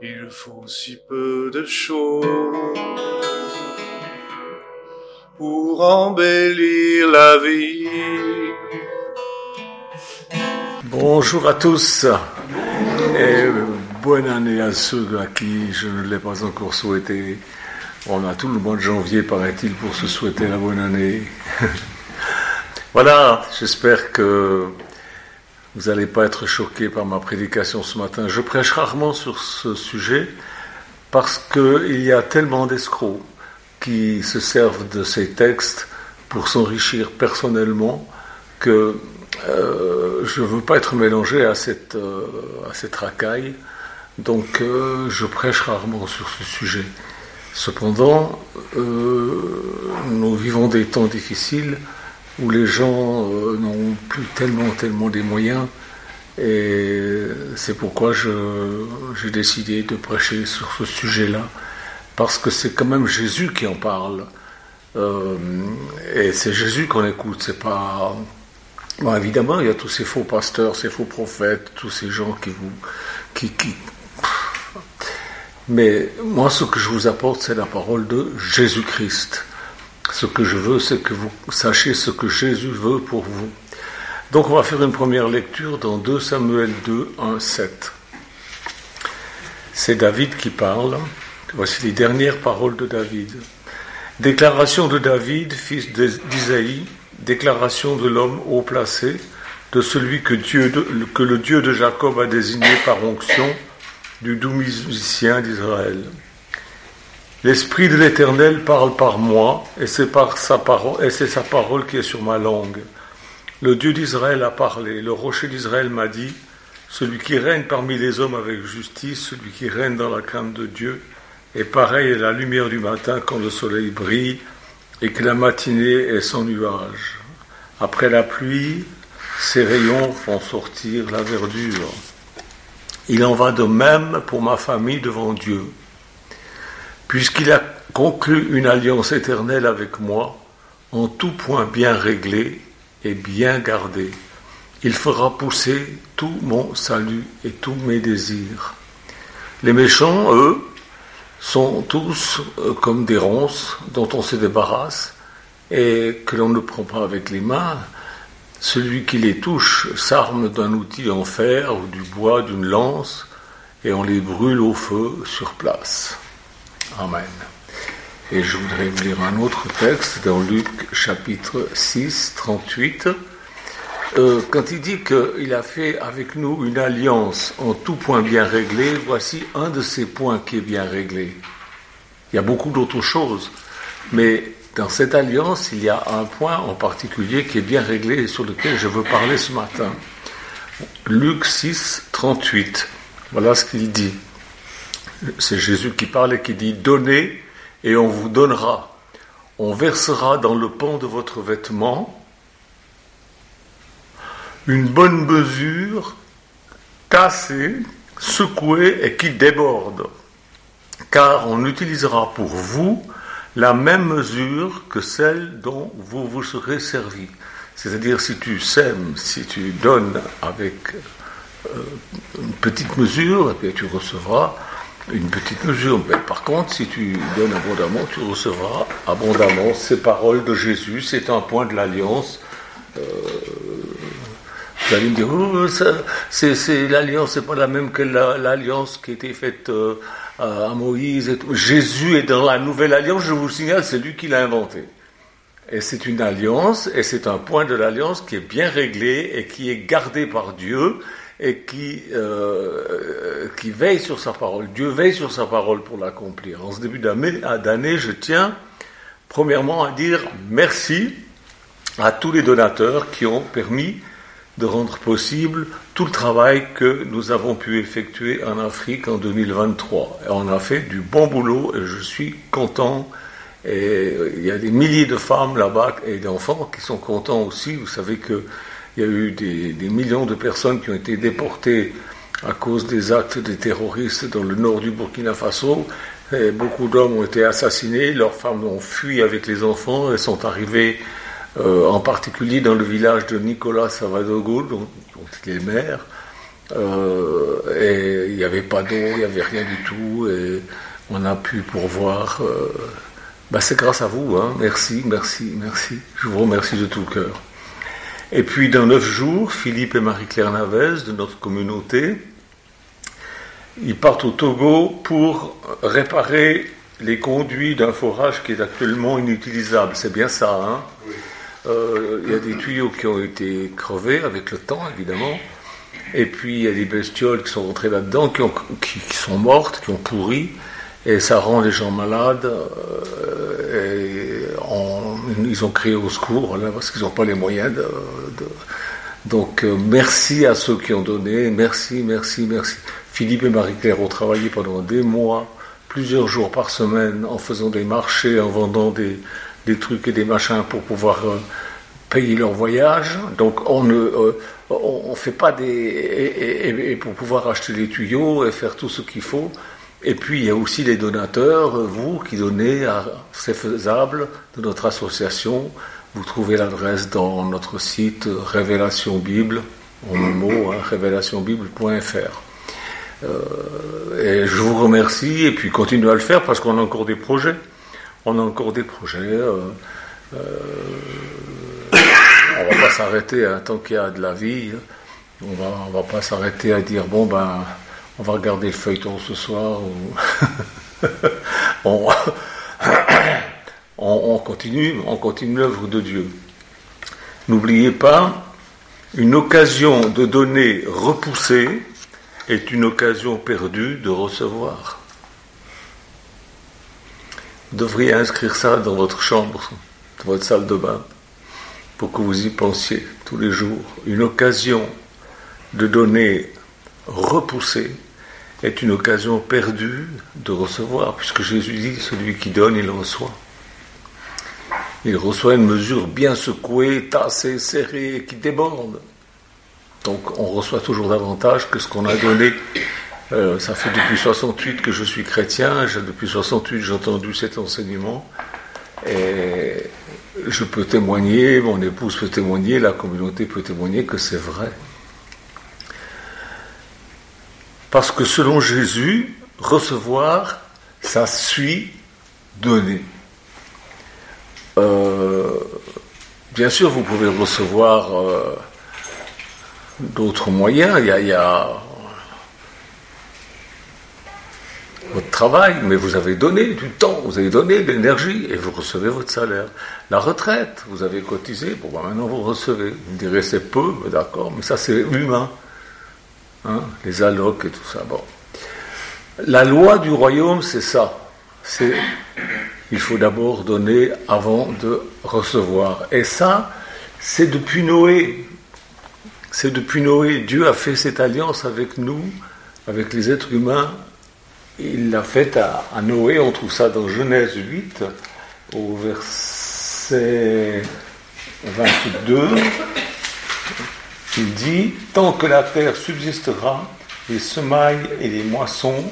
Il faut si peu de choses pour embellir la vie. Bonjour à tous et bonne année à ceux à qui je ne l'ai pas encore souhaité. On a tout le mois de janvier, paraît-il, pour se souhaiter la bonne année. Voilà, j'espère que vous n'allez pas être choqués par ma prédication ce matin. Je prêche rarement sur ce sujet parce qu'il y a tellement d'escrocs qui se servent de ces textes pour s'enrichir personnellement que je ne veux pas être mélangé à cette racaille. Donc je prêche rarement sur ce sujet. Cependant, nous vivons des temps difficiles où les gens n'ont plus tellement des moyens, et c'est pourquoi j'ai décidé de prêcher sur ce sujet-là, parce que c'est quand même Jésus qui en parle, et c'est Jésus qu'on écoute, c'est pas... Bon, évidemment, il y a tous ces faux pasteurs, ces faux prophètes, tous ces gens qui... Mais moi, ce que je vous apporte, c'est la parole de Jésus-Christ. Ce que je veux, c'est que vous sachiez ce que Jésus veut pour vous. Donc on va faire une première lecture dans 2 Samuel 2, 1, 7. C'est David qui parle. Voici les dernières paroles de David. Déclaration de David, fils d'Isaïe, déclaration de l'homme haut placé, de celui que le Dieu de Jacob a désigné par onction, du doux musicien d'Israël. L'Esprit de l'Éternel parle par moi, et c'est sa parole qui est sur ma langue. Le Dieu d'Israël a parlé, le rocher d'Israël m'a dit, celui qui règne parmi les hommes avec justice, celui qui règne dans la crainte de Dieu, est pareil à la lumière du matin quand le soleil brille et que la matinée est sans nuage. Après la pluie, ses rayons font sortir la verdure. Il en va de même pour ma famille devant Dieu. Puisqu'il a conclu une alliance éternelle avec moi, en tout point bien réglée et bien gardée, il fera pousser tout mon salut et tous mes désirs. Les méchants, eux, sont tous comme des ronces dont on se débarrasse et que l'on ne prend pas avec les mains. Celui qui les touche s'arme d'un outil en fer ou du bois d'une lance et on les brûle au feu sur place. Amen. Et je voudrais vous lire un autre texte dans Luc chapitre 6, 38. Quand il dit qu'il a fait avec nous une alliance en tout point bien réglée, voici un de ces points qui est bien réglé. Il y a beaucoup d'autres choses, mais dans cette alliance, il y a un point en particulier qui est bien réglé et sur lequel je veux parler ce matin. Luc 6, 38. Voilà ce qu'il dit. C'est Jésus qui parle et qui dit « Donnez et on vous donnera. On versera dans le pan de votre vêtement une bonne mesure, cassée, secouée et qui déborde. Car on utilisera pour vous la même mesure que celle dont vous vous serez servi. » C'est-à-dire si tu sèmes, si tu donnes avec une petite mesure, et puis tu recevras une petite mesure. Mais par contre, si tu donnes abondamment, tu recevras abondamment. Ces paroles de Jésus, c'est un point de l'alliance. Vous allez me dire, c'est l'alliance, c'est pas la même que l'alliance qui a été faite à Moïse. Et tout. Jésus est dans la nouvelle alliance, je vous le signale, c'est lui qui l'a inventée. Et c'est une alliance, et c'est un point de l'alliance qui est bien réglé et qui est gardé par Dieu. Et qui veille sur sa parole. Dieu veille sur sa parole pour l'accomplir. En ce début d'année, je tiens premièrement à dire merci à tous les donateurs qui ont permis de rendre possible tout le travail que nous avons pu effectuer en Afrique en 2023. Et on a fait du bon boulot et je suis content. Et il y a des milliers de femmes là-bas et d'enfants qui sont contents aussi. Vous savez que il y a eu des millions de personnes qui ont été déportées à cause des actes des terroristes dans le nord du Burkina Faso. Et beaucoup d'hommes ont été assassinés, leurs femmes ont fui avec les enfants et sont arrivés en particulier dans le village de Nicolas Savadogo, dont il est maire. et il n'y avait pas d'eau, il n'y avait rien du tout, et on a pu pourvoir. C'est grâce à vous, hein. Merci. Je vous remercie de tout cœur. Et puis dans 9 jours, Philippe et Marie-Claire Navez de notre communauté, ils partent au Togo pour réparer les conduits d'un forage qui est actuellement inutilisable. C'est bien ça, hein? Il y a des tuyaux qui ont été crevés avec le temps, évidemment. Et puis il y a des bestioles qui sont rentrées là-dedans, qui sont mortes, qui ont pourri. Et ça rend les gens malades. Ils ont crié au secours, voilà, parce qu'ils n'ont pas les moyens Donc, merci à ceux qui ont donné. Merci. Philippe et Marie-Claire ont travaillé pendant des mois, plusieurs jours par semaine, en faisant des marchés, en vendant des trucs et des machins pour pouvoir payer leur voyage. Donc, on fait pas et pour pouvoir acheter des tuyaux et faire tout ce qu'il faut. Et puis, il y a aussi les donateurs, vous qui donnez à C'est faisable de notre association. Vous trouvez l'adresse dans notre site Révélation Bible, en un mot, révélationbible.fr. Et je vous remercie, et puis continuez à le faire parce qu'on a encore des projets. On va pas s'arrêter tant qu'il y a de la vie. On va pas s'arrêter à dire on va regarder le feuilleton ce soir. On continue l'œuvre de Dieu. N'oubliez pas, une occasion de donner repoussée est une occasion perdue de recevoir. Vous devriez inscrire ça dans votre chambre, dans votre salle de bain, pour que vous y pensiez tous les jours. Une occasion de donner repoussée est une occasion perdue de recevoir, puisque Jésus dit, celui qui donne, il reçoit. Il reçoit une mesure bien secouée, tassée, serrée, qui déborde. Donc on reçoit toujours davantage que ce qu'on a donné. Ça fait depuis 68 que je suis chrétien, depuis 68 j'ai entendu cet enseignement, et je peux témoigner, mon épouse peut témoigner, la communauté peut témoigner que c'est vrai. Parce que selon Jésus, recevoir, ça suit donner. Bien sûr, vous pouvez recevoir d'autres moyens. Il y a votre travail, mais vous avez donné du temps, vous avez donné de l'énergie et vous recevez votre salaire. La retraite, vous avez cotisé, maintenant vous recevez. Vous me direz c'est peu, mais d'accord, mais ça c'est humain. Les allocs et tout ça. La loi du royaume, c'est ça. Il faut d'abord donner avant de recevoir. Et ça, c'est depuis Noé. Dieu a fait cette alliance avec nous, avec les êtres humains. Il l'a faite à Noé. On trouve ça dans Genèse 8, au verset 22. Il dit, tant que la terre subsistera, les semailles et les moissons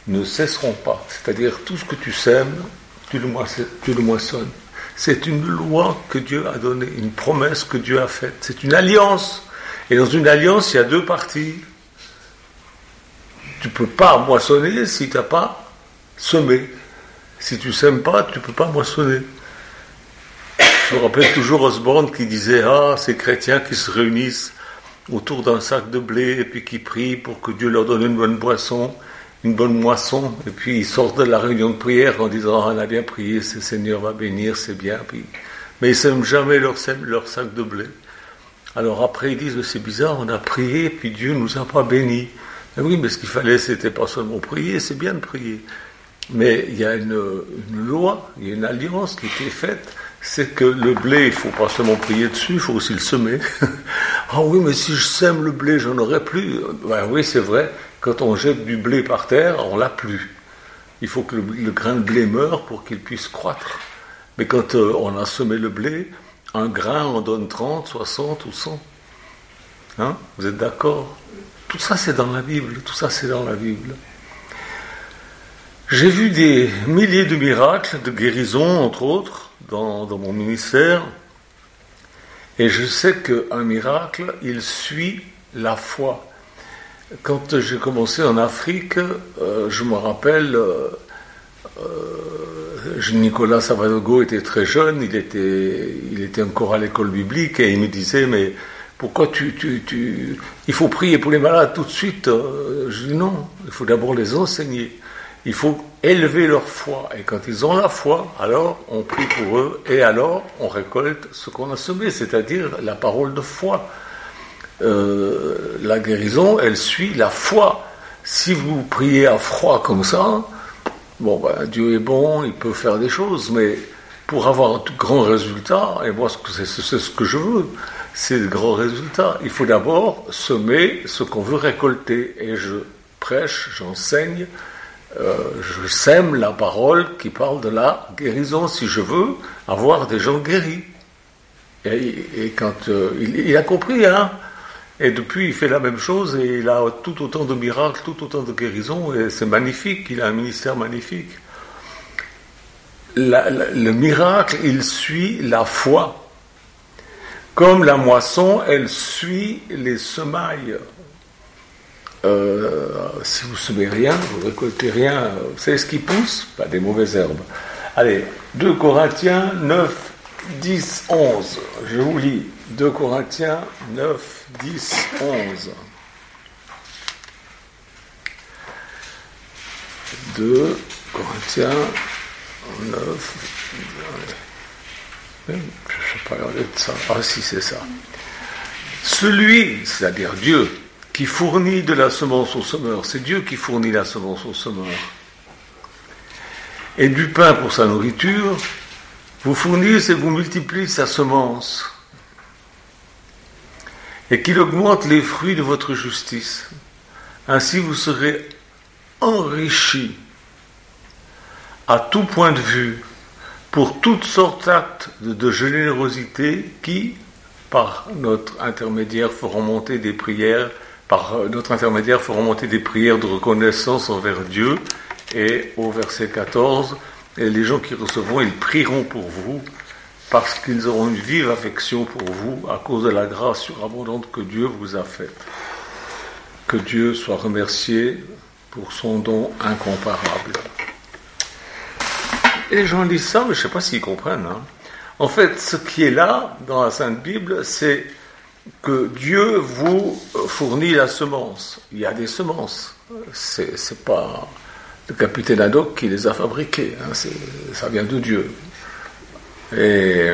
ne cesseront pas. C'est-à-dire, tout ce que tu sèmes, tu le moissonnes. C'est une loi que Dieu a donnée, une promesse que Dieu a faite. C'est une alliance. Et dans une alliance, il y a deux parties. Tu ne peux pas moissonner si tu n'as pas semé. Si tu ne sèmes pas, tu ne peux pas moissonner. Je me rappelle toujours Osborne qui disait ces chrétiens qui se réunissent autour d'un sac de blé et puis qui prient pour que Dieu leur donne une bonne moisson, et puis ils sortent de la réunion de prière en disant on a bien prié, le Seigneur va bénir, c'est bien, mais ils ne sèment jamais leur sac de blé. Alors après ils disent c'est bizarre, on a prié puis Dieu ne nous a pas bénis. Mais oui, mais ce qu'il fallait c'était pas seulement prier, c'est bien de prier, mais il y a une loi, il y a une alliance qui était faite. C'est que le blé, il ne faut pas seulement prier dessus, il faut aussi le semer. Oui, mais si je sème le blé, j'en aurai plus. Oui, c'est vrai, quand on jette du blé par terre, on l'a plus. Il faut que le grain de blé meure pour qu'il puisse croître. Mais quand on a semé le blé, un grain en donne 30, 60 ou 100. Vous êtes d'accord? Tout ça, c'est dans la Bible. J'ai vu des milliers de miracles, de guérisons, entre autres, dans mon ministère, et je sais qu'un miracle, il suit la foi. quand j'ai commencé en Afrique, je me rappelle, Nicolas Savadogo était très jeune, il était encore à l'école biblique et il me disait, mais pourquoi il faut prier pour les malades tout de suite? Je dis non, il faut d'abord les enseigner. Il faut élever leur foi. Et quand ils ont la foi, alors on prie pour eux et alors on récolte ce qu'on a semé, c'est-à-dire la parole de foi. La guérison, elle suit la foi. Si vous priez à froid comme ça, Dieu est bon, il peut faire des choses, mais pour avoir un grand résultat, et moi c'est ce que je veux, c'est de grands résultats. Il faut d'abord semer ce qu'on veut récolter. Et je prêche, j'enseigne, je sème la parole qui parle de la guérison, si je veux avoir des gens guéris. Et quand il a compris, hein, et depuis il fait la même chose, et il a tout autant de miracles, tout autant de guérisons, et c'est magnifique, il a un ministère magnifique. Le miracle, il suit la foi. Comme la moisson, elle suit les semailles. Si vous ne semez rien, vous ne récoltez rien. Vous savez ce qui pousse? Pas des mauvaises herbes. Allez, 2 Corinthiens 9, 10, 11. Je vous lis. 2 Corinthiens 9, 10, 11. 2 Corinthiens 9. Je ne sais pas regarder de ça. Ah si, c'est ça. Celui, c'est-à-dire Dieu, qui fournit de la semence au semeur, c'est Dieu qui fournit la semence au semeur, et du pain pour sa nourriture, vous fournissez et vous multipliez sa semence, et qu'il augmente les fruits de votre justice. Ainsi vous serez enrichis à tout point de vue, pour toutes sortes d'actes de générosité qui, par notre intermédiaire, feront monter des prières de reconnaissance envers Dieu. Et au verset 14, et les gens qui recevront, ils prieront pour vous, parce qu'ils auront une vive affection pour vous, à cause de la grâce surabondante que Dieu vous a faite. Que Dieu soit remercié pour son don incomparable. Et les gens disent ça, mais je ne sais pas s'ils comprennent. Hein. En fait, ce qui est là, dans la Sainte Bible, c'est que Dieu vous fournit la semence. Il y a des semences. C'est pas le capitaine Haddock qui les a fabriquées. Hein. Ça vient de Dieu. Et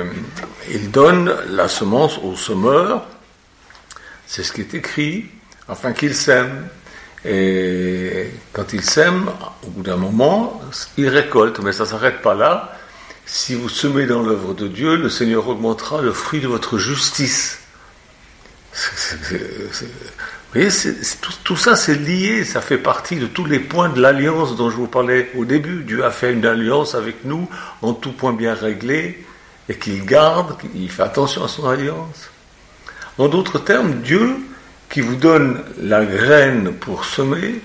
il donne la semence au semeur. C'est ce qui est écrit, afin qu'il sème. Et quand il sème, au bout d'un moment, il récolte, mais ça ne s'arrête pas là. Si vous semez dans l'œuvre de Dieu, le Seigneur augmentera le fruit de votre justice. Vous voyez, tout ça c'est lié, ça fait partie de tous les points de l'alliance dont je vous parlais au début. Dieu a fait une alliance avec nous, en tout point bien réglé, et qu'il garde, il fait attention à son alliance. En d'autres termes, Dieu, qui vous donne la graine pour semer,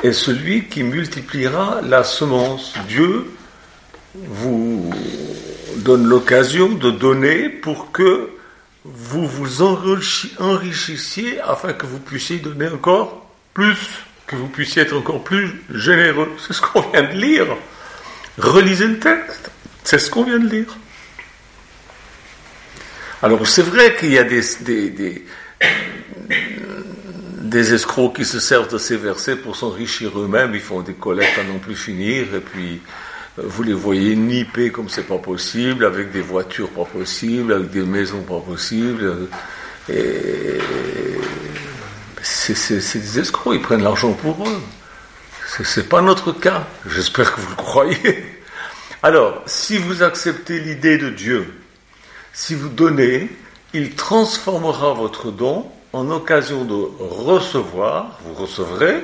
est celui qui multipliera la semence. Dieu vous donne l'occasion de donner pour que vous vous enrichissiez afin que vous puissiez donner encore plus, que vous puissiez être encore plus généreux. C'est ce qu'on vient de lire. Relisez le texte. C'est ce qu'on vient de lire. Alors c'est vrai qu'il y a des escrocs qui se servent de ces versets pour s'enrichir eux-mêmes. Ils font des collectes à non plus finir, et puis vous les voyez niper comme c'est pas possible, avec des voitures pas possibles, avec des maisons pas possibles. Et c'est des escrocs, ils prennent l'argent pour eux. C'est pas notre cas. J'espère que vous le croyez. Alors, si vous acceptez l'idée de Dieu, si vous donnez, il transformera votre don en occasion de recevoir, vous recevrez,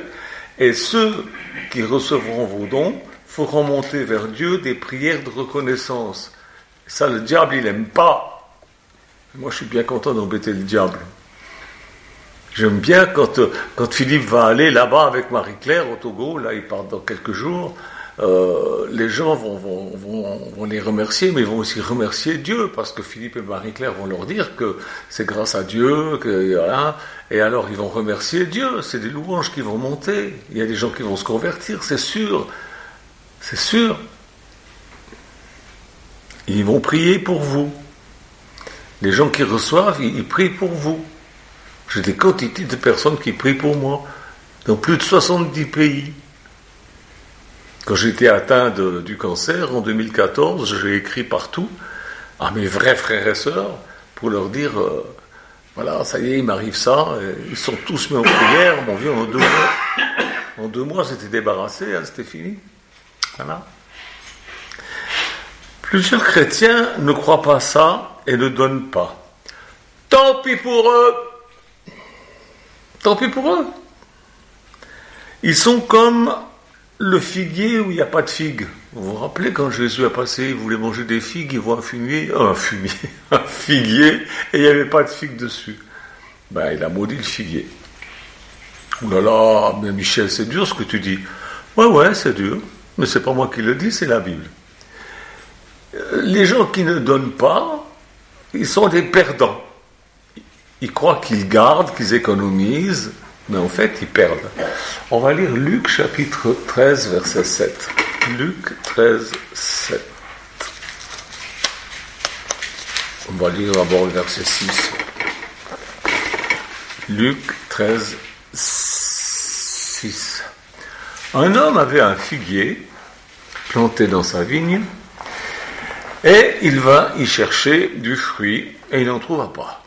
et ceux qui recevront vos dons feront monter vers Dieu des prières de reconnaissance. Ça, le diable, il n'aime pas. Moi, je suis bien content d'embêter le diable. J'aime bien quand Philippe va aller là-bas avec Marie-Claire au Togo, là, il part dans quelques jours, les gens vont les remercier, mais ils vont aussi remercier Dieu, parce que Philippe et Marie-Claire vont leur dire que c'est grâce à Dieu, que voilà, et alors ils vont remercier Dieu, c'est des louanges qui vont monter, il y a des gens qui vont se convertir, c'est sûr. Ils vont prier pour vous. Les gens qui reçoivent, ils prient pour vous. J'ai des quantités de personnes qui prient pour moi, dans plus de 70 pays. Quand j'étais atteint du cancer en 2014, j'ai écrit partout à mes vrais frères et sœurs pour leur dire voilà, ça y est, il m'arrive ça. Ils sont tous mis en prière. Mon vieux, en 2 mois, c'était débarrassé, c'était fini. Voilà. Plusieurs chrétiens ne croient pas ça et ne donnent pas. Tant pis pour eux. Tant pis pour eux. Ils sont comme le figuier où il n'y a pas de figues. Vous vous rappelez quand Jésus a passé, il voulait manger des figues, il voit un figuier, et il n'y avait pas de figues dessus. Ben, il a maudit le figuier. Ouh là là, mais Michel, c'est dur ce que tu dis. Ouais, c'est dur. Mais c'est pas moi qui le dis, c'est la Bible. Les gens qui ne donnent pas, ils sont des perdants. Ils croient qu'ils gardent, qu'ils économisent, mais en fait, ils perdent. On va lire Luc chapitre 13, verset 7. Luc 13, 7. On va lire d'abord le verset 6. Luc 13, 6. Un homme avait un figuier planté dans sa vigne, et il va y chercher du fruit, et il n'en trouva pas.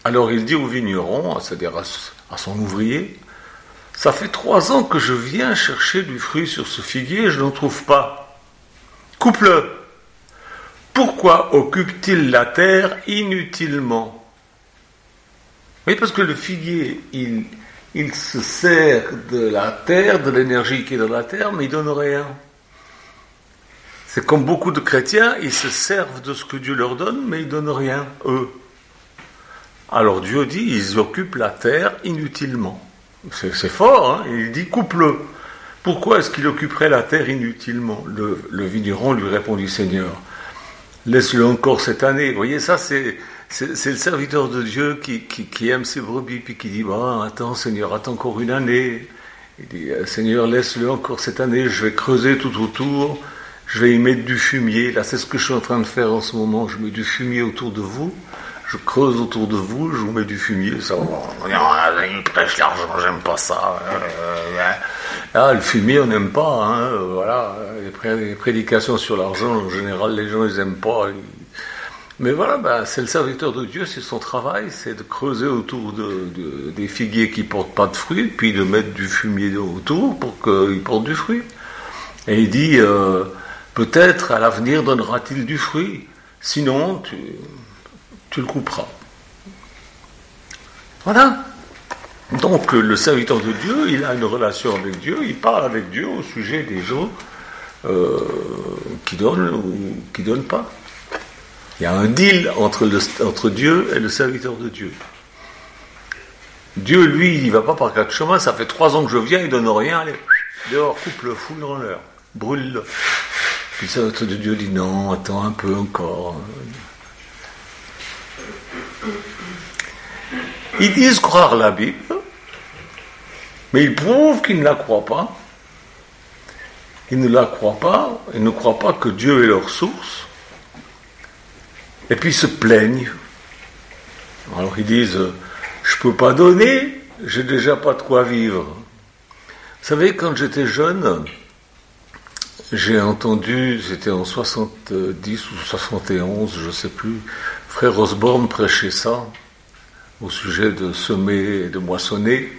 Alors il dit au vigneron, c'est-à-dire à son ouvrier, « Ça fait 3 ans que je viens chercher du fruit sur ce figuier et je n'en trouve pas. Coupe-le. Pourquoi occupe-t-il la terre inutilement ?» Oui, parce que le figuier, il se sert de la terre, de l'énergie qui est dans la terre, mais il ne donne rien. C'est comme beaucoup de chrétiens, ils se servent de ce que Dieu leur donne, mais ils ne donnent rien, eux. Alors Dieu dit, ils occupent la terre inutilement. C'est fort, hein. Il dit, coupe-le. Pourquoi est-ce qu'il occuperait la terre inutilement ? Le vigneron lui répondit, Seigneur, laisse-le encore cette année. Vous voyez, ça c'est le serviteur de Dieu qui aime ses brebis, puis qui dit, attends Seigneur, attends encore une année. Il dit, Seigneur, laisse-le encore cette année, je vais creuser tout autour, je vais y mettre du fumier. Là, c'est ce que je suis en train de faire en ce moment, je mets du fumier autour de vous. Je creuse autour de vous, je vous mets du fumier, ça, il prêche l'argent, j'aime pas ça. Le fumier, on n'aime pas, hein, voilà. Les prédications sur l'argent, en général, les gens, ils aiment pas. Mais voilà, c'est le serviteur de Dieu, c'est son travail, c'est de creuser autour des figuiers qui portent pas de fruits, puis de mettre du fumier autour pour qu'ils portent du fruit. Et il dit, peut-être à l'avenir donnera-t-il du fruit, sinon tu le couperas. Voilà. Donc le serviteur de Dieu, il a une relation avec Dieu, il parle avec Dieu au sujet des gens qui donnent ou qui ne donnent pas. Il y a un deal entre Dieu et le serviteur de Dieu. Dieu, lui, il ne va pas par 4 chemins, ça fait 3 ans que je viens, il ne donne rien, allez, dehors, coupe-le, fous-le dans l'air, brûle-le. Puis le serviteur de Dieu dit non, attends un peu encore. Ils disent croire la Bible, mais ils prouvent qu'ils ne la croient pas. Ils ne la croient pas, ils ne croient pas que Dieu est leur source. Et puis ils se plaignent. Alors ils disent, je ne peux pas donner, j'ai déjà pas de quoi vivre. Vous savez, quand j'étais jeune, j'ai entendu, c'était en 70 ou 71, je ne sais plus, Frère Osborne prêchait ça, au sujet de semer et de moissonner,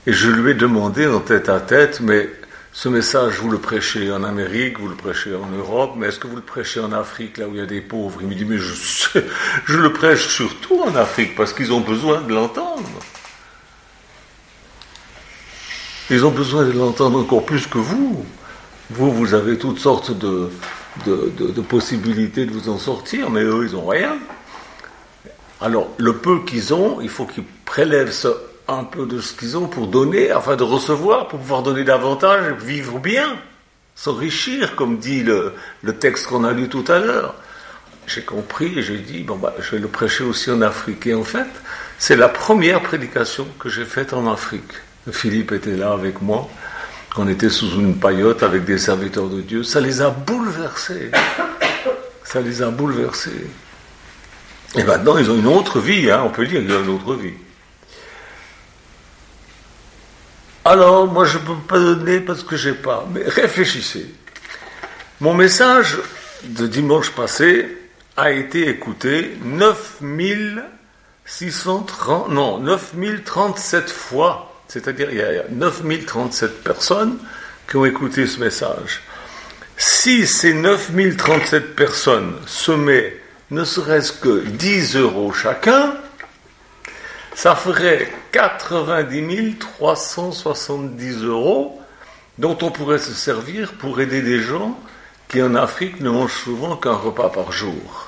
et je lui ai demandé en tête à tête, mais ce message, vous le prêchez en Amérique, vous le prêchez en Europe, mais est-ce que vous le prêchez en Afrique, là où il y a des pauvres ? Il me dit, mais je le prêche surtout en Afrique, parce qu'ils ont besoin de l'entendre. Ils ont besoin de l'entendre encore plus que vous. Vous avez toutes sortes de possibilités de vous en sortir, mais eux, ils n'ont rien. Alors, le peu qu'ils ont, il faut qu'ils prélèvent un peu de ce qu'ils ont pour donner, afin de recevoir, pour pouvoir donner davantage et vivre bien. s'enrichir, comme dit le texte qu'on a lu tout à l'heure. J'ai compris et j'ai dit, je vais le prêcher aussi en Afrique. Et en fait, c'est la première prédication que j'ai faite en Afrique. Philippe était là avec moi. On était sous une paillote avec des serviteurs de Dieu. Ça les a bouleversés. Ça les a bouleversés. Et maintenant, ils ont une autre vie. On peut dire qu'ils ont une autre vie. Alors, moi, je ne peux pas donner parce que je n'ai pas. Mais réfléchissez. Mon message de dimanche passé a été écouté 9037 fois. C'est-à-dire, il y a 9037 personnes qui ont écouté ce message. Si ces 9037 personnes se mettent ne serait-ce que 10 € chacun, ça ferait 90 370 € dont on pourrait se servir pour aider des gens qui en Afrique ne mangent souvent qu'un repas par jour.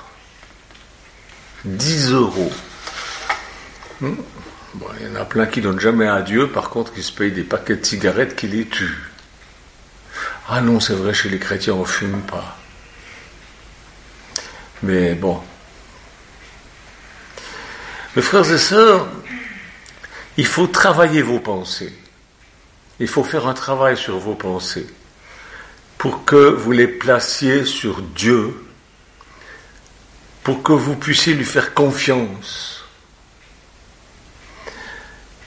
10 €. Il y en a plein qui ne donnent jamais à Dieu, par contre qui se payent des paquets de cigarettes qui les tuent. Ah non, c'est vrai, chez les chrétiens on ne fume pas. Mais bon. Mes frères et sœurs, il faut travailler vos pensées. Il faut faire un travail sur vos pensées pour que vous les placiez sur Dieu, pour que vous puissiez lui faire confiance.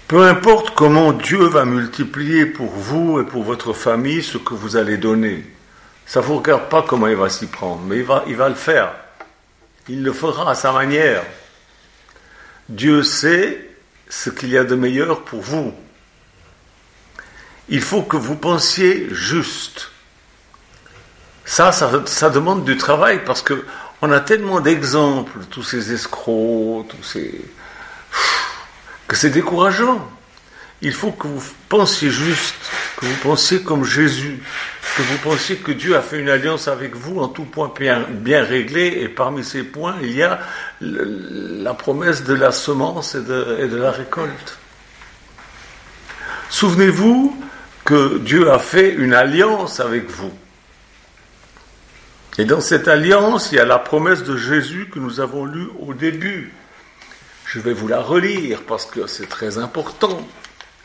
Peu importe comment Dieu va multiplier pour vous et pour votre famille ce que vous allez donner. Ça ne vous regarde pas comment il va s'y prendre, mais il va le faire. Il le fera à sa manière. Dieu sait ce qu'il y a de meilleur pour vous. Il faut que vous pensiez juste. Ça demande du travail parce que on a tellement d'exemples, tous ces escrocs, que c'est décourageant. Il faut que vous pensiez juste, que vous pensiez comme Jésus, que vous pensiez que Dieu a fait une alliance avec vous en tout point bien réglé, et parmi ces points, il y a la promesse de la semence et de la récolte. Souvenez-vous que Dieu a fait une alliance avec vous. Et dans cette alliance, il y a la promesse de Jésus que nous avons lue au début. Je vais vous la relire parce que c'est très important.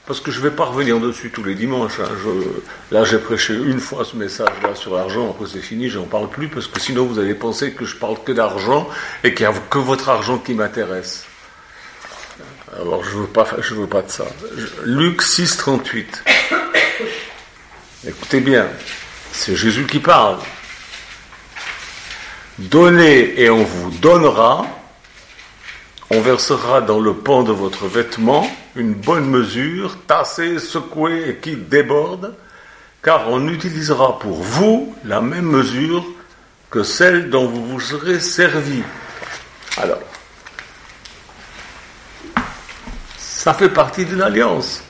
Parce que je ne vais pas revenir dessus tous les dimanches. Là, j'ai prêché une fois ce message-là sur l'argent. Après, c'est fini, je n'en parle plus parce que sinon, vous allez penser que je parle que d'argent et qu'il n'y a que votre argent qui m'intéresse. Alors, je veux pas de ça. Luc 6, 38. Écoutez bien, c'est Jésus qui parle. Donnez et on vous donnera. On versera dans le pan de votre vêtement une bonne mesure, tassée, secouée et qui déborde, car on utilisera pour vous la même mesure que celle dont vous vous serez servi. Alors, ça fait partie d'une alliance,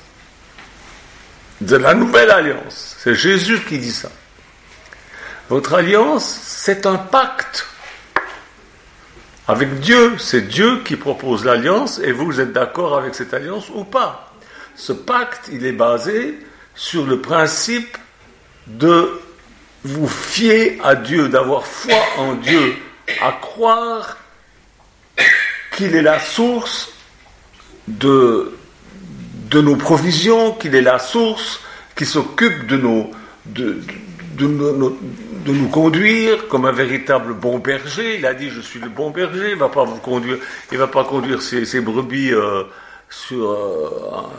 de la nouvelle alliance. C'est Jésus qui dit ça. Votre alliance, c'est un pacte. Avec Dieu, c'est Dieu qui propose l'alliance et vous êtes d'accord avec cette alliance ou pas. Ce pacte, il est basé sur le principe de vous fier à Dieu, d'avoir foi en Dieu, à croire qu'il est la source de nos provisions, qu'il est la source qui s'occupe de nous conduire comme un véritable bon berger. Il a dit, je suis le bon berger, il ne va pas vous conduire, il va pas conduire ses brebis sur,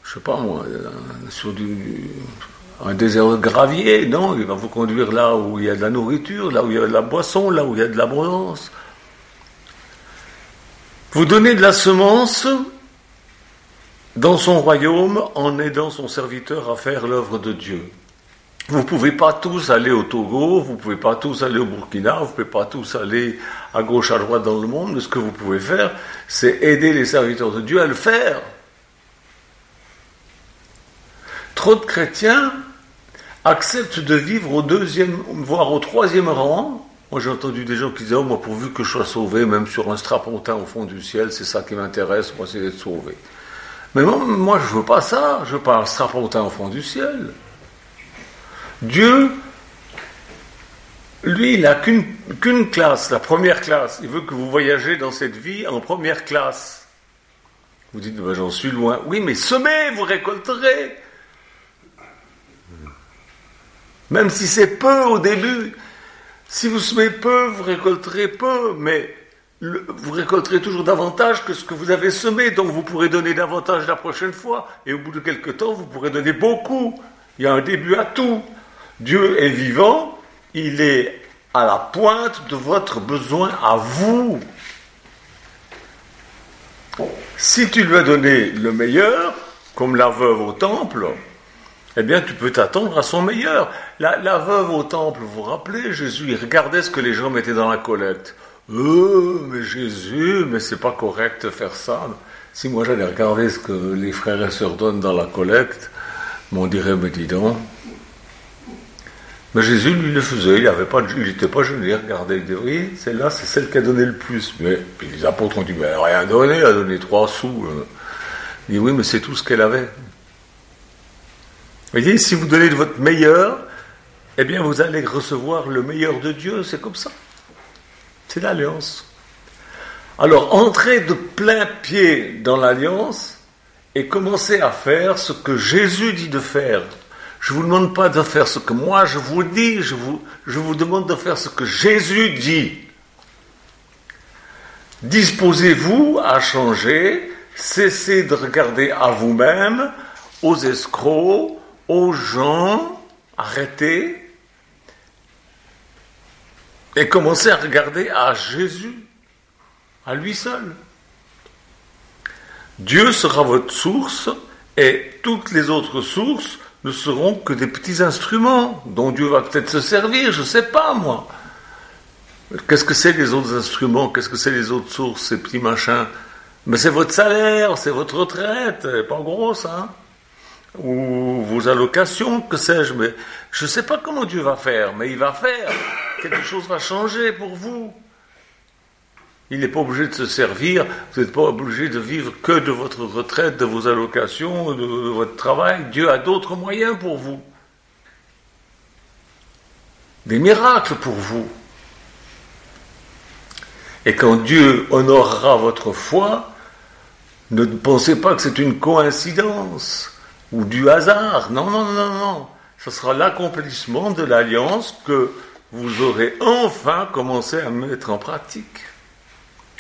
je sais pas moi, sur un désert de gravier, non, il va vous conduire là où il y a de la nourriture, là où il y a de la boisson, là où il y a de l'abondance. Vous donnez de la semence dans son royaume en aidant son serviteur à faire l'œuvre de Dieu. Vous ne pouvez pas tous aller au Togo, vous ne pouvez pas tous aller au Burkina, vous ne pouvez pas tous aller à gauche, à droite dans le monde, mais ce que vous pouvez faire, c'est aider les serviteurs de Dieu à le faire. Trop de chrétiens acceptent de vivre au 2e, voire au 3e rang. Moi j'ai entendu des gens qui disaient, moi pourvu que je sois sauvé, même sur un strapontin au fond du ciel, c'est ça qui m'intéresse, moi c'est d'être sauvé. Mais moi je ne veux pas ça, je veux pas un strapontin au fond du ciel. Dieu Lui, il n'a qu'une classe, la première classe. Il veut que vous voyagez dans cette vie en première classe. Vous dites, ben, j'en suis loin. Oui, mais semez, vous récolterez. Même si c'est peu au début. Si vous semez peu, vous récolterez peu, mais vous récolterez toujours davantage que ce que vous avez semé, donc vous pourrez donner davantage la prochaine fois, et au bout de quelque temps, vous pourrez donner beaucoup. Il y a un début à tout. Dieu est vivant, il est à la pointe de votre besoin à vous. Si tu lui as donné le meilleur, comme la veuve au temple, eh bien tu peux t'attendre à son meilleur. La veuve au temple, vous vous rappelez, Jésus, il regardait ce que les gens mettaient dans la collecte. Mais Jésus, mais c'est pas correct de faire ça. Si moi j'allais regarder ce que les frères et sœurs donnent dans la collecte, on dirait, mais dis donc. Mais Jésus, lui, le faisait, il n'était pas gêné, il regardait, il disait, oui, celle-là, c'est celle qui a donné le plus. Mais puis les apôtres ont dit, mais elle n'a rien donné, elle a donné 3 sous. Il dit, oui, mais c'est tout ce qu'elle avait. Vous voyez, si vous donnez de votre meilleur, eh bien vous allez recevoir le meilleur de Dieu, c'est comme ça. C'est l'alliance. Alors, entrez de plein pied dans l'alliance et commencez à faire ce que Jésus dit de faire. Je ne vous demande pas de faire ce que moi je vous dis, je vous demande de faire ce que Jésus dit. Disposez-vous à changer, cessez de regarder à vous-même, aux escrocs, aux gens, arrêtez, et commencez à regarder à Jésus, à lui seul. Dieu sera votre source, et toutes les autres sources ne seront que des petits instruments dont Dieu va peut-être se servir, je ne sais pas moi. Qu'est-ce que c'est les autres instruments? Qu'est-ce que c'est les autres sources, ces petits machins? Mais c'est votre salaire, c'est votre retraite, pas gros ça, hein? Ou vos allocations, que sais-je, mais je ne sais pas comment Dieu va faire, mais il va faire. Quelque chose va changer pour vous. Il n'est pas obligé de se servir, vous n'êtes pas obligé de vivre que de votre retraite, de vos allocations, de votre travail. Dieu a d'autres moyens pour vous. Des miracles pour vous. Et quand Dieu honorera votre foi, ne pensez pas que c'est une coïncidence ou du hasard. Non, non, non, non. Ce sera l'accomplissement de l'alliance que vous aurez enfin commencé à mettre en pratique.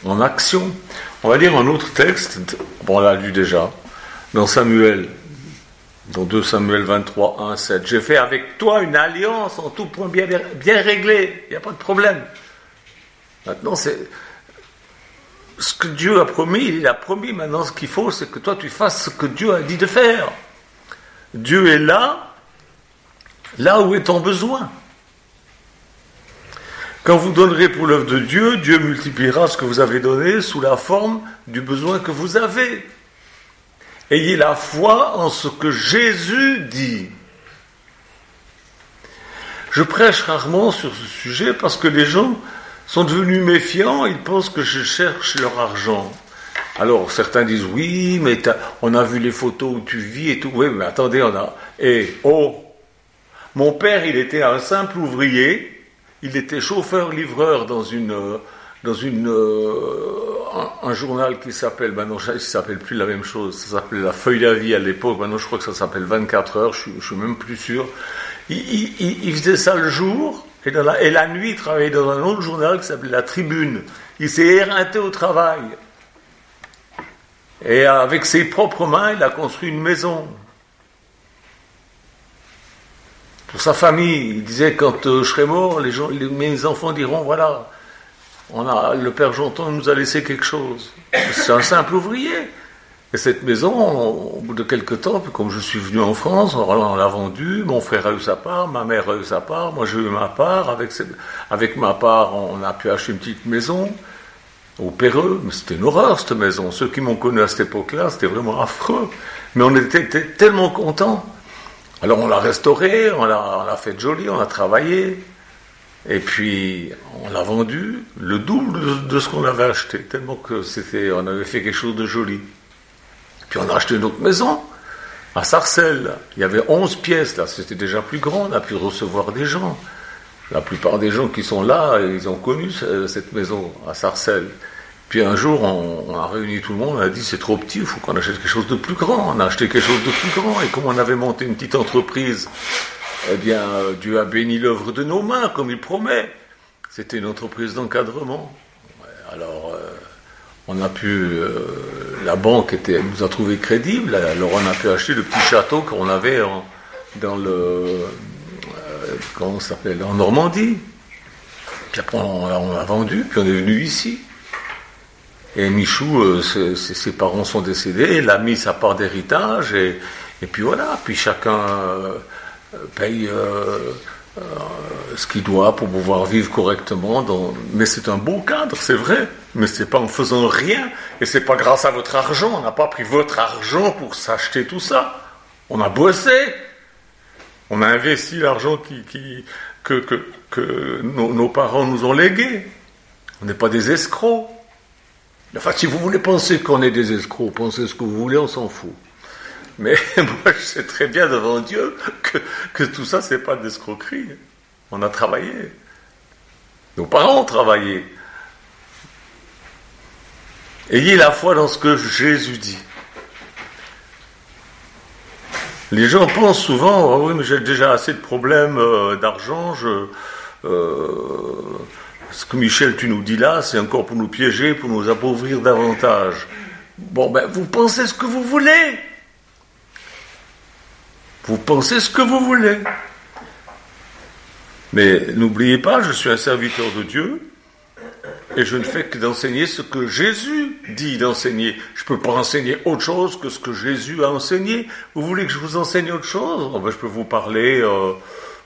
En action. On va lire un autre texte, bon, on l'a lu déjà, dans Samuel, dans 2 Samuel 23, 1, 7. J'ai fait avec toi une alliance en tout point bien réglée, il n'y a pas de problème. Maintenant, c'est ce que Dieu a promis, il a promis, maintenant ce qu'il faut, c'est que toi tu fasses ce que Dieu a dit de faire. Dieu est là où est ton besoin. Quand vous donnerez pour l'œuvre de Dieu, Dieu multipliera ce que vous avez donné sous la forme du besoin que vous avez. Ayez la foi en ce que Jésus dit. Je prêche rarement sur ce sujet parce que les gens sont devenus méfiants, ils pensent que je cherche leur argent. Alors certains disent oui, mais on a vu les photos où tu vis et tout. Oui, mais attendez, mon père, il était un simple ouvrier. Il était chauffeur-livreur dans un journal qui s'appelle, maintenant ça ne s'appelle plus la même chose, ça s'appelait la Feuille à Vie à l'époque, maintenant je crois que ça s'appelle 24 heures, je suis même plus sûr. Il faisait ça le jour, et la nuit il travaillait dans un autre journal qui s'appelait La Tribune. Il s'est éreinté au travail. Et avec ses propres mains, il a construit une maison. Pour sa famille, il disait, quand je serai mort, mes enfants diront, voilà, le père Jonton nous a laissé quelque chose. C'est un simple ouvrier. Et cette maison, au bout de quelques temps, comme je suis venu en France, on l'a vendue, mon frère a eu sa part, ma mère a eu sa part, moi j'ai eu ma part. Avec ma part, on a pu acheter une petite maison au Péreux, mais c'était une horreur cette maison. Ceux qui m'ont connu à cette époque-là, c'était vraiment affreux. Mais on était tellement contents. Alors on l'a restauré, on l'a fait joli, on a travaillé, et puis on l'a vendu le double de ce qu'on avait acheté, tellement que on avait fait quelque chose de joli. Puis on a acheté une autre maison, à Sarcelles, il y avait 11 pièces, là c'était déjà plus grand, on a pu recevoir des gens. La plupart des gens qui sont là, ils ont connu cette maison à Sarcelles. Puis un jour, on a réuni tout le monde, on a dit c'est trop petit, il faut qu'on achète quelque chose de plus grand. On a acheté quelque chose de plus grand, et comme on avait monté une petite entreprise, eh bien, Dieu a béni l'œuvre de nos mains, comme il promet. C'était une entreprise d'encadrement. Alors, on a pu, la banque nous a trouvé crédible, alors on a pu acheter le petit château qu'on avait dans comment ça s'appelle, en Normandie. Puis après, on l'a vendu, puis on est venu ici. Et Michou, ses parents sont décédés, il a mis sa part d'héritage, et puis voilà, puis chacun paye ce qu'il doit pour pouvoir vivre correctement. Mais c'est un beau cadre, c'est vrai, mais c'est pas en faisant rien, et c'est pas grâce à votre argent, on n'a pas pris votre argent pour s'acheter tout ça. On a bossé, on a investi l'argent que nos parents nous ont légué. On n'est pas des escrocs. Enfin, si vous voulez penser qu'on est des escrocs, pensez ce que vous voulez, on s'en fout. Mais moi, je sais très bien devant Dieu que tout ça, c'est pas de l'escroquerie. On a travaillé. Nos parents ont travaillé. Ayez la foi dans ce que Jésus dit. Les gens pensent souvent, oh oui, mais j'ai déjà assez de problèmes d'argent, ce que Michel, tu nous dis là, c'est encore pour nous piéger, pour nous appauvrir davantage. Bon, ben, vous pensez ce que vous voulez. Vous pensez ce que vous voulez. Mais n'oubliez pas, je suis un serviteur de Dieu, et je ne fais que d'enseigner ce que Jésus dit d'enseigner. Je ne peux pas enseigner autre chose que ce que Jésus a enseigné. Vous voulez que je vous enseigne autre chose? Oh, ben, je peux vous parler...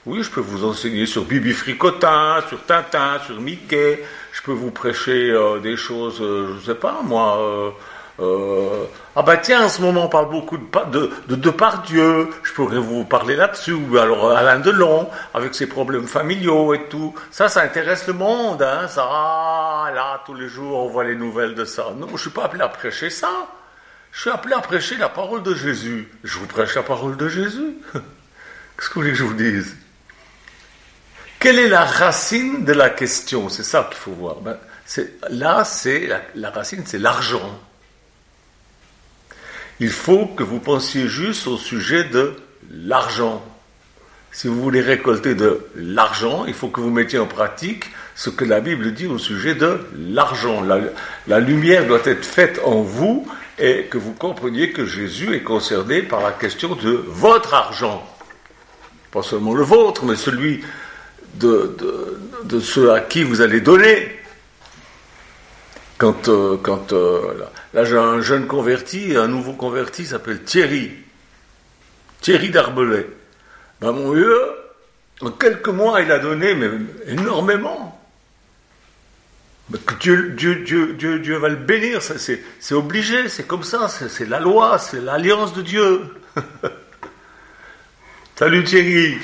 Oui, je peux vous enseigner sur Bibi Fricotin, sur Tintin, sur Mickey. Je peux vous prêcher des choses, je sais pas, moi. Ah bah tiens, en ce moment on parle beaucoup de Depardieu. Je pourrais vous parler là-dessus. Ou alors Alain Delon, avec ses problèmes familiaux et tout. Ça intéresse le monde, hein. Ça, là, tous les jours, on voit les nouvelles de ça. Non, je suis pas appelé à prêcher ça. Je suis appelé à prêcher la parole de Jésus. Je vous prêche la parole de Jésus. Qu'est-ce que vous voulez que je vous dise? Quelle est la racine de la question? C'est ça qu'il faut voir. La racine, c'est l'argent. Il faut que vous pensiez juste au sujet de l'argent. Si vous voulez récolter de l'argent, il faut que vous mettiez en pratique ce que la Bible dit au sujet de l'argent. La lumière doit être faite en vous, et que vous compreniez que Jésus est concerné par la question de votre argent. Pas seulement le vôtre, mais celui de ceux à qui vous allez donner. Là j'ai un jeune converti, un nouveau converti, il s'appelle Thierry d'Arbelay. Ben mon Dieu, en quelques mois il a donné, mais énormément. Mais que Dieu va le bénir, c'est obligé, c'est comme ça, c'est la loi, c'est l'alliance de Dieu. Salut Thierry,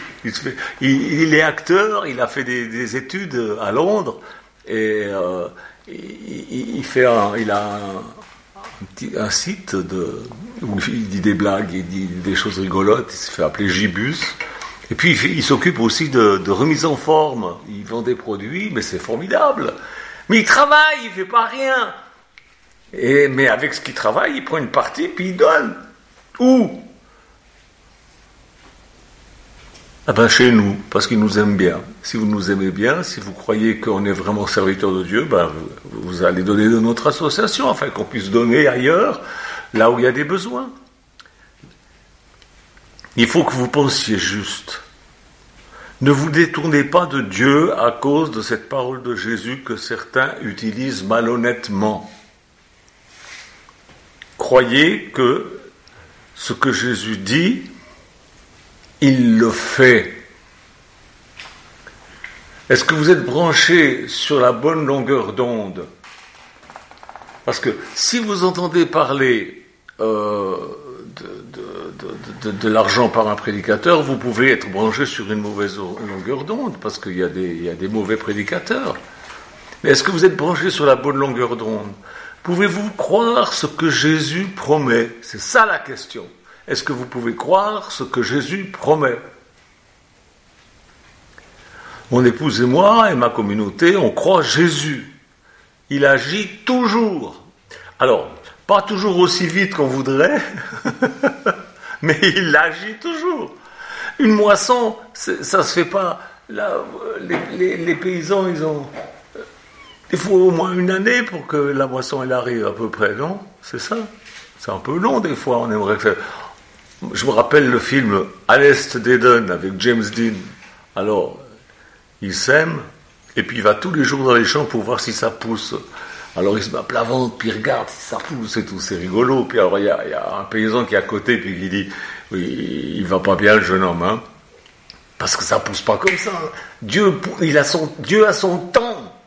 il est acteur, il a fait des études à Londres, et il a un site où il dit des blagues, il dit des choses rigolotes, il se fait appeler Gibus, et puis il s'occupe aussi de remise en forme, il vend des produits, mais c'est formidable, mais il travaille, il fait pas rien, mais avec ce qu'il travaille, il prend une partie, puis il donne. Où? Ah ben chez nous, parce qu'il nous aime bien. Si vous nous aimez bien, si vous croyez qu'on est vraiment serviteur de Dieu, ben vous allez donner de notre association, afin qu'on puisse donner ailleurs, là où il y a des besoins. Il faut que vous pensiez juste. Ne vous détournez pas de Dieu à cause de cette parole de Jésus que certains utilisent malhonnêtement. Croyez que ce que Jésus dit, il le fait. Est-ce que vous êtes branché sur la bonne longueur d'onde? Parce que si vous entendez parler de l'argent par un prédicateur, vous pouvez être branché sur une mauvaise longueur d'onde, parce qu'il y a des mauvais prédicateurs. Mais est-ce que vous êtes branché sur la bonne longueur d'onde? Pouvez-vous croire ce que Jésus promet? C'est ça la question. Est-ce que vous pouvez croire ce que Jésus promet? Mon épouse et moi et ma communauté, on croit Jésus. Il agit toujours. Alors, pas toujours aussi vite qu'on voudrait, mais il agit toujours. Une moisson, ça se fait pas. Là, les paysans, il faut au moins une année pour que la moisson elle arrive à peu près, non? C'est ça. C'est un peu long des fois. On aimerait faire. Je me rappelle le film À l'Est d'Éden avec James Dean. Alors, il sème et puis il va tous les jours dans les champs pour voir si ça pousse. Alors il se met à plat ventre, puis il regarde si ça pousse et tout, c'est rigolo. Puis alors il y a un paysan qui est à côté, puis qui dit oui, il va pas bien le jeune homme, hein, parce que ça pousse pas comme ça. Dieu a son temps.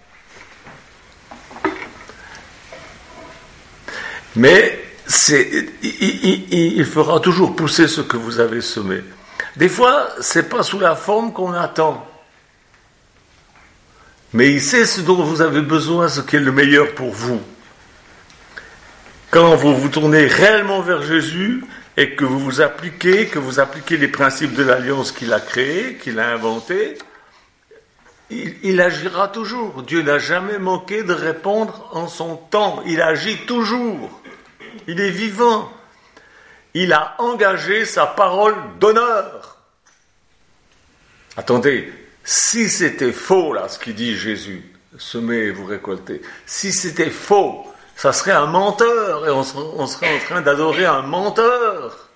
Mais il fera toujours pousser ce que vous avez semé. Des fois, c'est pas sous la forme qu'on attend. Mais il sait ce dont vous avez besoin, ce qui est le meilleur pour vous. Quand vous vous tournez réellement vers Jésus et que vous appliquez les principes de l'alliance qu'il a créée, qu'il a inventée, il agira toujours. Dieu n'a jamais manqué de répondre en son temps. Il agit toujours. Il est vivant. Il a engagé sa parole d'honneur. Attendez. Si c'était faux, là, ce qu'il dit Jésus, semez et vous récoltez, si c'était faux, ça serait un menteur, et on serait en train d'adorer un menteur.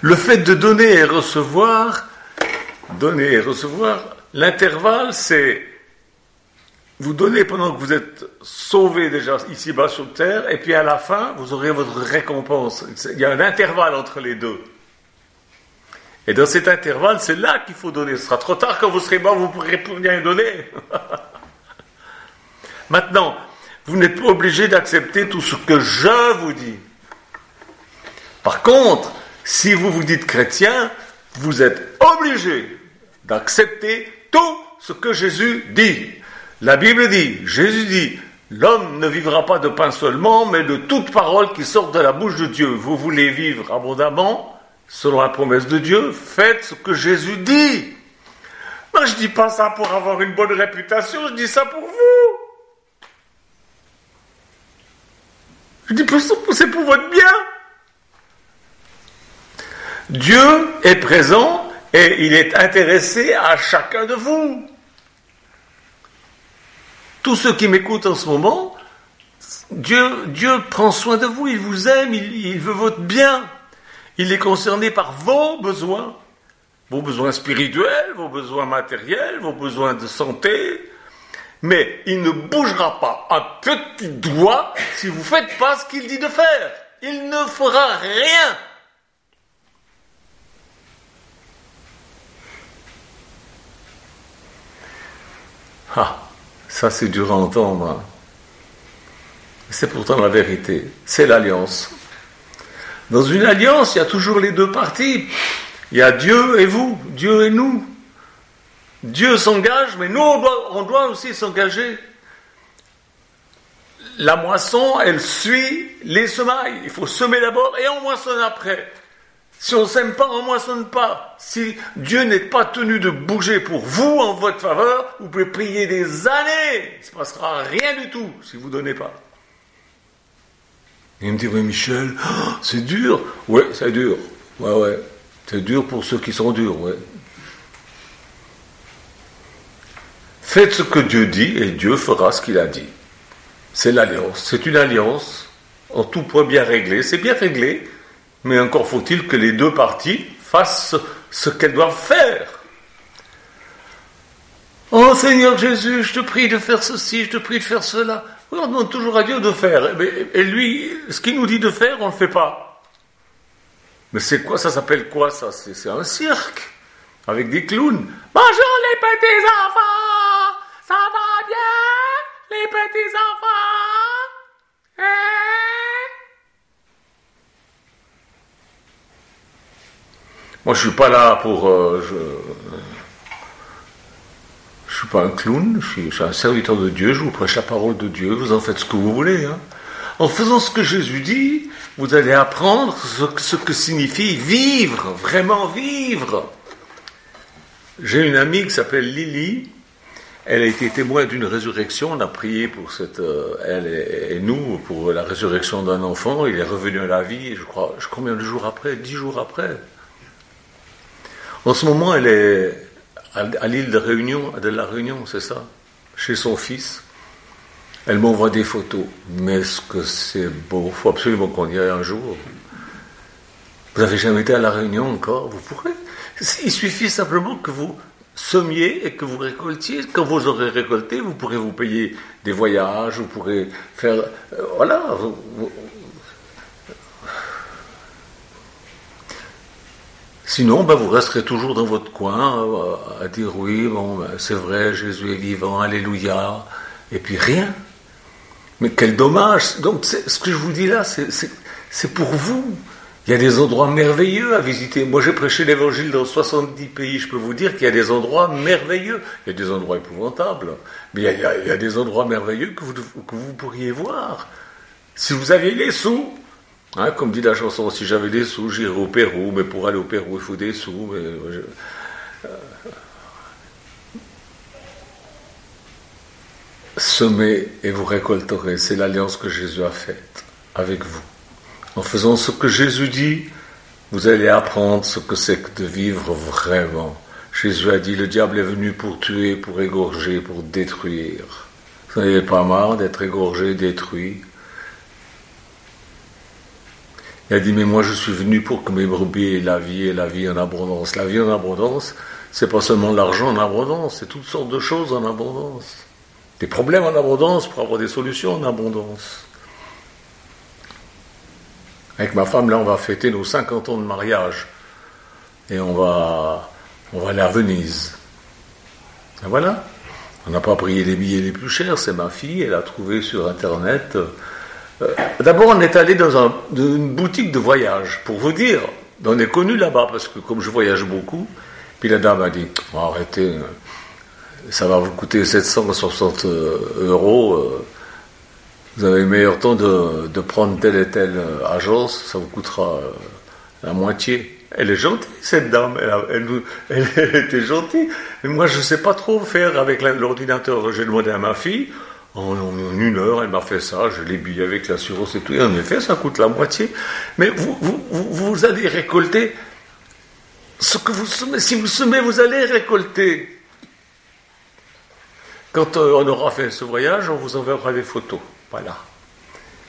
Le fait de donner et recevoir, l'intervalle, c'est vous donnez pendant que vous êtes sauvé déjà ici-bas sur terre, et puis à la fin, vous aurez votre récompense. Il y a un intervalle entre les deux. Et dans cet intervalle, c'est là qu'il faut donner. Ce sera trop tard, quand vous serez mort, vous ne pourrez plus rien donner. Maintenant, vous n'êtes pas obligé d'accepter tout ce que je vous dis. Par contre, si vous vous dites chrétien, vous êtes obligé d'accepter tout ce que Jésus dit. La Bible dit, Jésus dit, l'homme ne vivra pas de pain seulement, mais de toute parole qui sort de la bouche de Dieu. Vous voulez vivre abondamment, selon la promesse de Dieu, faites ce que Jésus dit. Moi, je ne dis pas ça pour avoir une bonne réputation, je dis ça pour vous. Je dis c'est pour votre bien. Dieu est présent et il est intéressé à chacun de vous. Tous ceux qui m'écoutent en ce moment, Dieu prend soin de vous, il vous aime, il veut votre bien. Il est concerné par vos besoins spirituels, vos besoins matériels, vos besoins de santé. Mais il ne bougera pas un petit doigt si vous ne faites pas ce qu'il dit de faire. Il ne fera rien. Ah, ça c'est dur à entendre. Hein. C'est pourtant la vérité. C'est l'alliance. Dans une alliance, il y a toujours les deux parties. Il y a Dieu et vous, Dieu et nous. Dieu s'engage, mais nous, on doit aussi s'engager. La moisson, elle suit les semailles. Il faut semer d'abord et on moissonne après. Si on ne sème pas, on ne moissonne pas. Si Dieu n'est pas tenu de bouger pour vous en votre faveur, vous pouvez prier des années. Il ne se passera rien du tout si vous ne donnez pas. Et il me dit, oui Michel, c'est dur. Oui, c'est dur. Ouais. C'est dur pour ceux qui sont durs, ouais. Faites ce que Dieu dit et Dieu fera ce qu'il a dit. C'est l'alliance. C'est une alliance en tout point bien réglée. C'est bien réglé, mais encore faut-il que les deux parties fassent ce qu'elles doivent faire. Oh Seigneur Jésus, je te prie de faire ceci, je te prie de faire cela. Oui, on demande toujours à Dieu de faire. Et lui, ce qu'il nous dit de faire, on ne le fait pas. Mais c'est quoi, ça s'appelle quoi ça? C'est un cirque, avec des clowns. Bonjour les petits enfants, ça va bien, les petits enfants? Moi, je suis pas là pour... Je suis pas un clown, je suis un serviteur de Dieu, je vous prêche la parole de Dieu, vous en faites ce que vous voulez. Hein. En faisant ce que Jésus dit, vous allez apprendre ce que signifie vivre, vraiment vivre. J'ai une amie qui s'appelle Lily. Elle a été témoin d'une résurrection. On a prié pour elle et nous pour la résurrection d'un enfant. Il est revenu à la vie, je crois combien de jours après 10 jours après. En ce moment, elle est à l'île de la Réunion, c'est ça, chez son fils. Elle m'envoie des photos. Mais est-ce que c'est beau? Il faut absolument qu'on y aille un jour. Vous n'avez jamais été à la Réunion encore? Vous pourrez. Il suffit simplement que vous semiez et que vous récoltiez. Quand vous aurez récolté, vous pourrez vous payer des voyages, vous pourrez faire... voilà. Sinon, vous resterez toujours dans votre coin à dire oui, c'est vrai, Jésus est vivant, alléluia, et puis rien. Mais quel dommage. Donc ce que je vous dis là, c'est pour vous. Il y a des endroits merveilleux à visiter. Moi, j'ai prêché l'évangile dans 70 pays. Je peux vous dire qu'il y a des endroits merveilleux. Il y a des endroits épouvantables. Mais il y a des endroits merveilleux que vous pourriez voir. Si vous aviez les sous, comme dit la chanson, si j'avais des sous, j'irais au Pérou. Mais pour aller au Pérou, il faut des sous. Semez et vous récolterez. C'est l'alliance que Jésus a faite avec vous. En faisant ce que Jésus dit, vous allez apprendre ce que c'est que de vivre vraiment. Jésus a dit, le diable est venu pour tuer, pour égorger, pour détruire. Vous n'avez pas marre d'être égorgé, détruit? Il a dit, mais moi je suis venu pour que mes brebis aient la vie et la vie en abondance. La vie en abondance, c'est pas seulement l'argent en abondance, c'est toutes sortes de choses en abondance. Des problèmes en abondance pour avoir des solutions en abondance. Avec ma femme, là, on va fêter nos 50 ans de mariage. Et on va aller à Venise. Et voilà. On n'a pas pris les billets les plus chers, c'est ma fille, elle a trouvé sur Internet. D'abord, on est allé dans une boutique de voyage. Pour vous dire, on est connu là-bas, parce que comme je voyage beaucoup, puis la dame a dit, arrêtez, ça va vous coûter 760 €. Vous avez le meilleur temps de prendre telle et telle agence, ça vous coûtera la moitié. Elle est gentille, cette dame, elle était gentille. Mais moi, je ne sais pas trop faire avec l'ordinateur. J'ai demandé à ma fille, en 1 heure, elle m'a fait ça, je l'ai billé avec l'assurance et tout. Et en effet, ça coûte la moitié. Mais vous allez récolter ce que vous semez. Si vous semez, vous allez récolter. Quand on aura fait ce voyage, on vous enverra des photos. Voilà.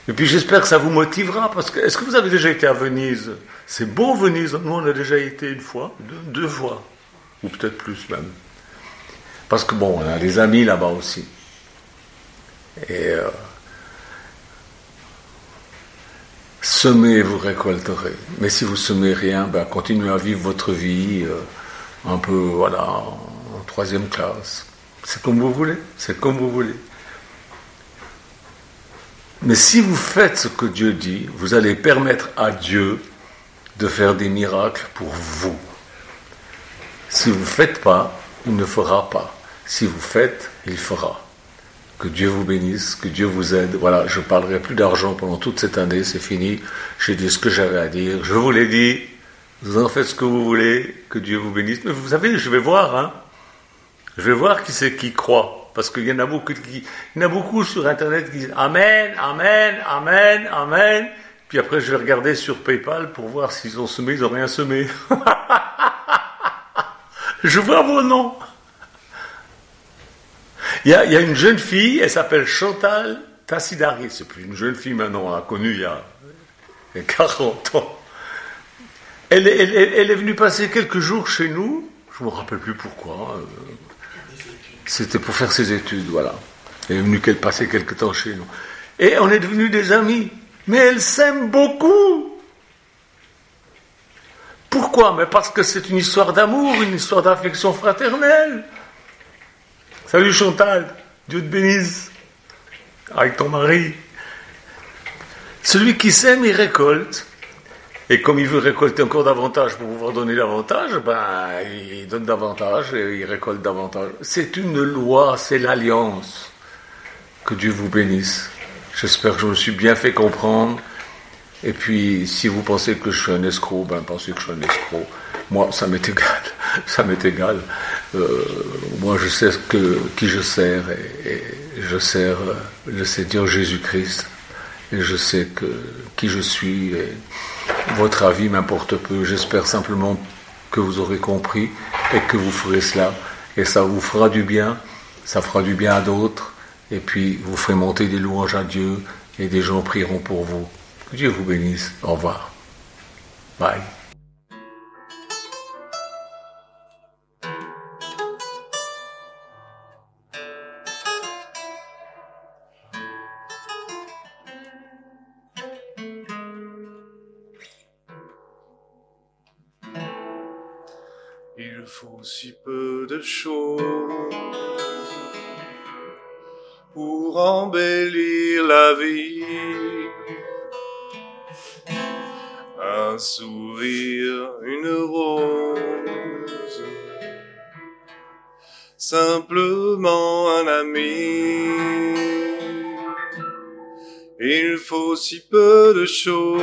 Et puis j'espère que ça vous motivera, parce que, est-ce que vous avez déjà été à Venise? C'est beau Venise, nous on a déjà été une fois, deux fois, ou peut-être plus même. Parce que on a des amis là-bas aussi. Et semez, vous récolterez. Mais si vous semez rien, continuez à vivre votre vie un peu, en 3e classe. C'est comme vous voulez, c'est comme vous voulez. Mais si vous faites ce que Dieu dit, vous allez permettre à Dieu de faire des miracles pour vous. Si vous ne faites pas, il ne fera pas. Si vous faites, il fera. Que Dieu vous bénisse, que Dieu vous aide. Voilà, je ne parlerai plus d'argent pendant toute cette année, c'est fini. J'ai dit ce que j'avais à dire. Je vous l'ai dit, vous en faites ce que vous voulez, que Dieu vous bénisse. Mais vous savez, je vais voir, Je vais voir qui c'est qui croit. Parce qu'il y en a beaucoup sur Internet qui disent Amen, Amen, Amen, Amen. Puis après, je vais regarder sur PayPal pour voir s'ils ont semé, ils n'ont rien semé. Je vois vos noms. Il y a une jeune fille, elle s'appelle Chantal Tassidari. C'est plus une jeune fille maintenant, on l'a connue il y a 40 ans. Elle est venue passer quelques jours chez nous. Je ne me rappelle plus pourquoi. C'était pour faire ses études, voilà. Elle est venue passer quelques temps chez nous. Et on est devenus des amis. Mais elle s'aime beaucoup. Pourquoi? Mais parce que c'est une histoire d'amour, une histoire d'affection fraternelle. Salut Chantal, Dieu te bénisse. Avec ton mari. Celui qui sème, il récolte. Et comme il veut récolter encore davantage pour pouvoir donner davantage, il donne davantage et il récolte davantage. C'est une loi, c'est l'alliance. Que Dieu vous bénisse. J'espère que je me suis bien fait comprendre. Et puis, si vous pensez que je suis un escroc, ben pensez que je suis un escroc. Moi, ça m'est égal. Ça m'est égal. Moi, je sais qui je sers, et je sers le Seigneur Jésus-Christ. Et je sais qui je suis. Et votre avis m'importe peu. J'espère simplement que vous aurez compris et que vous ferez cela. Et ça vous fera du bien. Ça fera du bien à d'autres. Et puis, vous ferez monter des louanges à Dieu. Et des gens prieront pour vous. Que Dieu vous bénisse. Au revoir. Bye. Il faut si peu de choses pour embellir la vie. Un sourire, une rose, simplement un ami. Il faut si peu de choses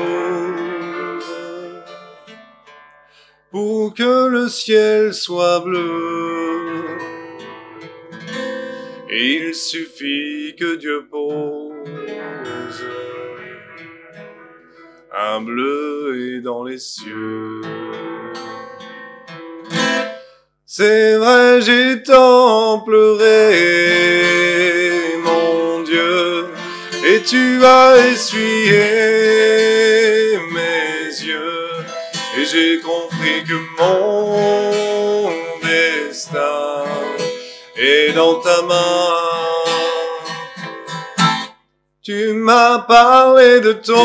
pour que le ciel soit bleu. Il suffit que Dieu pose un bleu dans les cieux. C'est vrai, j'ai tant pleuré, mon Dieu, et tu as essuyé mes yeux. Et j'ai compris que mon destin est dans ta main. Tu m'as parlé de ton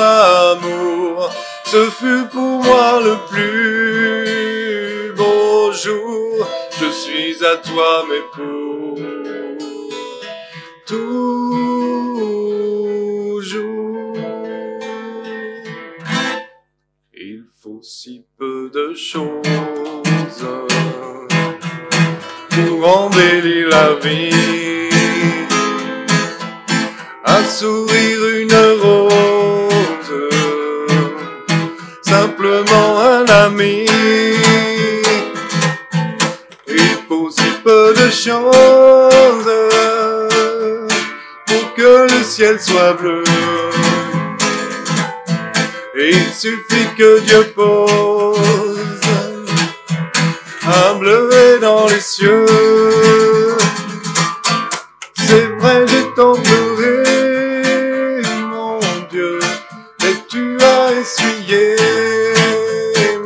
amour. Ce fut pour moi le plus beau jour. Je suis à toi, mais pour toujours. Il faut si peu de choses pour embellir la vie. Un sourire, une rose, simplement un ami. Il faut si peu de choses pour que le ciel soit bleu. Et il suffit que Dieu pose un bleu dans les cieux. C'est vrai, j'ai tant pleuré, mon Dieu, mais tu as essuyé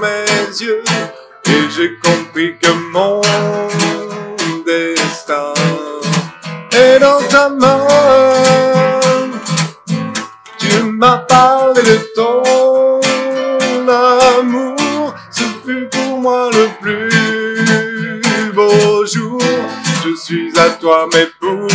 mes yeux. Et j'ai compris que mon destin est dans ta main. Tu m'as parlé de ton amour, ce fut pour moi le plus beau jour. Je suis à toi, mais pour